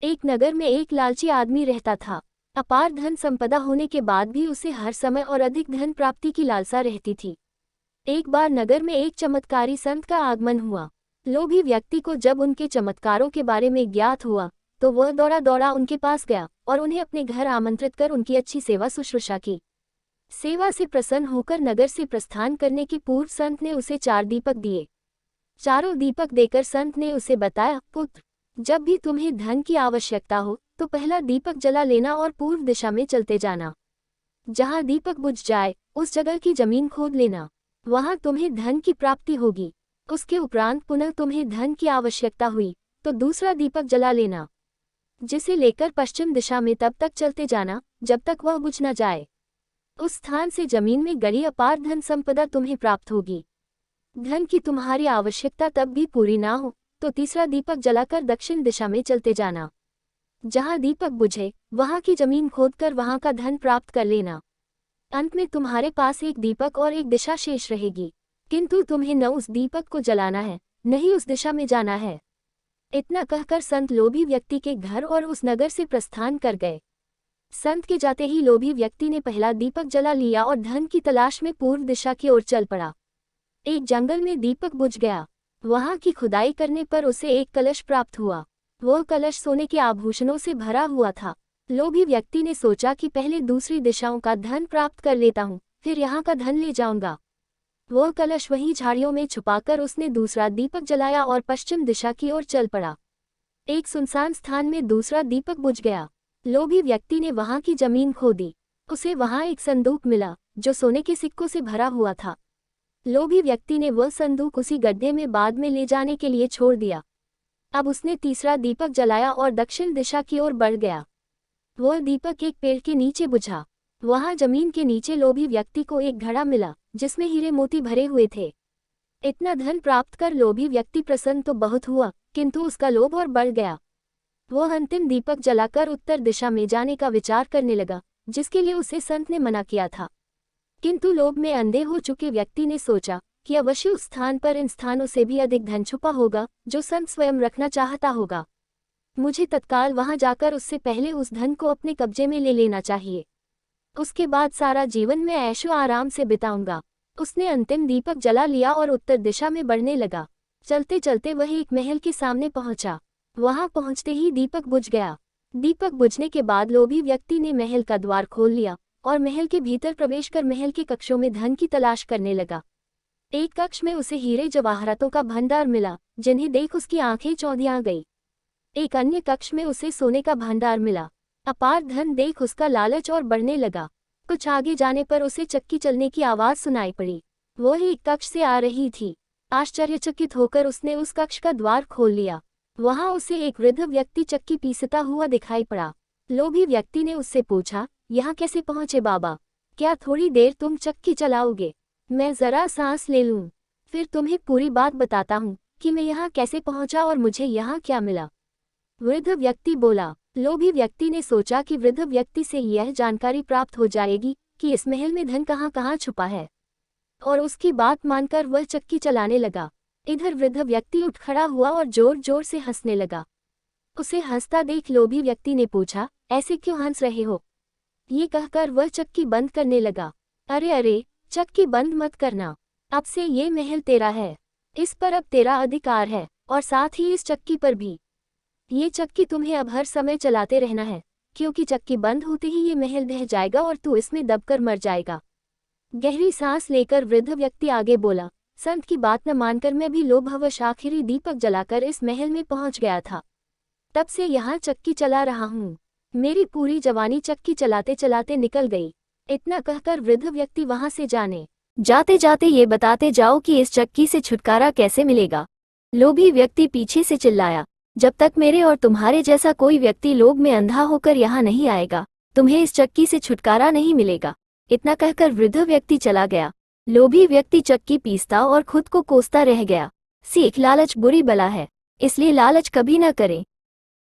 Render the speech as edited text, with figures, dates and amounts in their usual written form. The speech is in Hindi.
एक नगर में एक लालची आदमी रहता था। अपार धन संपदा होने के बाद भी उसे हर समय और अधिक धन प्राप्ति की लालसा रहती थी। एक बार नगर में एक चमत्कारी संत का आगमन हुआ। लोभी व्यक्ति को जब उनके चमत्कारों के बारे में ज्ञात हुआ तो वह दौड़ा दौड़ा उनके पास गया और उन्हें अपने घर आमंत्रित कर उनकी अच्छी सेवा शुश्रूषा की। सेवा से प्रसन्न होकर नगर से प्रस्थान करने के पूर्व संत ने उसे 4 दीपक दिए। चारों दीपक देकर संत ने उसे बताया, पुत्र, जब भी तुम्हें धन की आवश्यकता हो तो पहला दीपक जला लेना और पूर्व दिशा में चलते जाना। जहाँ दीपक बुझ जाए उस जगह की जमीन खोद लेना, वहाँ तुम्हें धन की प्राप्ति होगी। उसके उपरांत पुनः तुम्हें धन की आवश्यकता हुई तो दूसरा दीपक जला लेना, जिसे लेकर पश्चिम दिशा में तब तक चलते जाना जब तक वह बुझ न जाए। उस स्थान से जमीन में गड़ी अपार धन संपदा तुम्हें प्राप्त होगी। धन की तुम्हारी आवश्यकता तब भी पूरी ना हो तो तीसरा दीपक जलाकर दक्षिण दिशा में चलते जाना। जहाँ दीपक बुझे वहाँ की जमीन खोदकर वहाँ का धन प्राप्त कर लेना। अंत में तुम्हारे पास एक दीपक और एक दिशा शेष रहेगी, किंतु तुम्हें न उस दीपक को जलाना है न ही उस दिशा में जाना है। इतना कहकर संत लोभी व्यक्ति के घर और उस नगर से प्रस्थान कर गए। संत के जाते ही लोभी व्यक्ति ने पहला दीपक जला लिया और धन की तलाश में पूर्व दिशा की ओर चल पड़ा। एक जंगल में दीपक बुझ गया। वहां की खुदाई करने पर उसे एक कलश प्राप्त हुआ। वह कलश सोने के आभूषणों से भरा हुआ था। लोभी व्यक्ति ने सोचा कि पहले दूसरी दिशाओं का धन प्राप्त कर लेता हूँ, फिर यहाँ का धन ले जाऊंगा। वह कलश वहीं झाड़ियों में छुपाकर उसने दूसरा दीपक जलाया और पश्चिम दिशा की ओर चल पड़ा। एक सुनसान स्थान में दूसरा दीपक बुझ गया। लोभी व्यक्ति ने वहां की जमीन खोदी। उसे वहां एक संदूक मिला जो सोने के सिक्कों से भरा हुआ था। लोभी व्यक्ति ने वह संदूक उसी गड्ढे में बाद में ले जाने के लिए छोड़ दिया। अब उसने तीसरा दीपक जलाया और दक्षिण दिशा की ओर बढ़ गया। वह दीपक एक पेड़ के नीचे बुझा। वहां जमीन के नीचे लोभी व्यक्ति को एक घड़ा मिला जिसमें हीरे मोती भरे हुए थे। इतना धन प्राप्त कर लोभी व्यक्ति प्रसन्न तो बहुत हुआ, किंतु उसका लोभ और बढ़ गया। वह अंतिम दीपक जलाकर उत्तर दिशा में जाने का विचार करने लगा, जिसके लिए उसे संत ने मना किया था। किंतु लोभ में अंधे हो चुके व्यक्ति ने सोचा कि अवश्य उस स्थान पर इन स्थानों से भी अधिक धन छुपा होगा जो संत स्वयं रखना चाहता होगा। मुझे तत्काल वहां जाकर उससे पहले उस धन को अपने कब्जे में ले लेना चाहिए। उसके बाद सारा जीवन में ऐशो आराम से बिताऊंगा। उसने अंतिम दीपक जला लिया और उत्तर दिशा में बढ़ने लगा। चलते चलते वह एक महल के सामने पहुंचा। वहां पहुंचते ही दीपक बुझ गया। दीपक बुझने के बाद लोभी व्यक्ति ने महल का द्वार खोल लिया और महल के भीतर प्रवेश कर महल के कक्षों में धन की तलाश करने लगा। एक कक्ष में उसे हीरे जवाहरातों का भंडार मिला, जिन्हें देख उसकी आंखें चौंधिया गई। एक अन्य कक्ष में उसे सोने का भंडार मिला। अपार धन देख उसका लालच और बढ़ने लगा। कुछ आगे जाने पर उसे चक्की चलने की आवाज सुनाई पड़ी। वह एक कक्ष से आ रही थी। आश्चर्यचकित होकर उसने उस कक्ष का द्वार खोल लिया। वहां उसे एक वृद्ध व्यक्ति चक्की पीसता हुआ दिखाई पड़ा। लोभी व्यक्ति ने उससे पूछा, यहाँ कैसे पहुँचे बाबा? क्या थोड़ी देर तुम चक्की चलाओगे? मैं जरा सांस ले लूं, फिर तुम्हें पूरी बात बताता हूँ कि मैं यहाँ कैसे पहुँचा और मुझे यहाँ क्या मिला। वृद्ध व्यक्ति बोला। लोभी व्यक्ति ने सोचा कि वृद्ध व्यक्ति से यह जानकारी प्राप्त हो जाएगी कि इस महल में धन कहाँ कहाँ छुपा है, और उसकी बात मानकर वह चक्की चलाने लगा। इधर वृद्ध व्यक्ति उठ खड़ा हुआ और जोर जोर से हंसने लगा। उसे हंसता देख लोभी व्यक्ति ने पूछा, ऐसे क्यों हंस रहे हो? ये कहकर वह चक्की बंद करने लगा। अरे अरे, चक्की बंद मत करना, अब से ये महल तेरा है। इस पर अब तेरा अधिकार है और साथ ही इस चक्की पर भी। ये चक्की तुम्हें अब हर समय चलाते रहना है, क्योंकि चक्की बंद होते ही ये महल ढह जाएगा और तू इसमें दबकर मर जाएगा। गहरी सांस लेकर वृद्ध व्यक्ति आगे बोला, संत की बात न मानकर मैं भी लोभवश आखिरी दीपक जलाकर इस महल में पहुंच गया था। तब से यहाँ चक्की चला रहा हूँ। मेरी पूरी जवानी चक्की चलाते चलाते निकल गई। इतना कहकर वृद्ध व्यक्ति वहां से जाते जाते ये बताते जाओ कि इस चक्की से छुटकारा कैसे मिलेगा। लोभी व्यक्ति पीछे से चिल्लाया, जब तक मेरे और तुम्हारे जैसा कोई व्यक्ति लोभ में अंधा होकर यहाँ नहीं आएगा, तुम्हें इस चक्की से छुटकारा नहीं मिलेगा। इतना कहकर वृद्ध व्यक्ति चला गया। लोभी व्यक्ति चक्की पीसता और खुद को कोसता रह गया। सीख, लालच बुरी बला है, इसलिए लालच कभी न करें।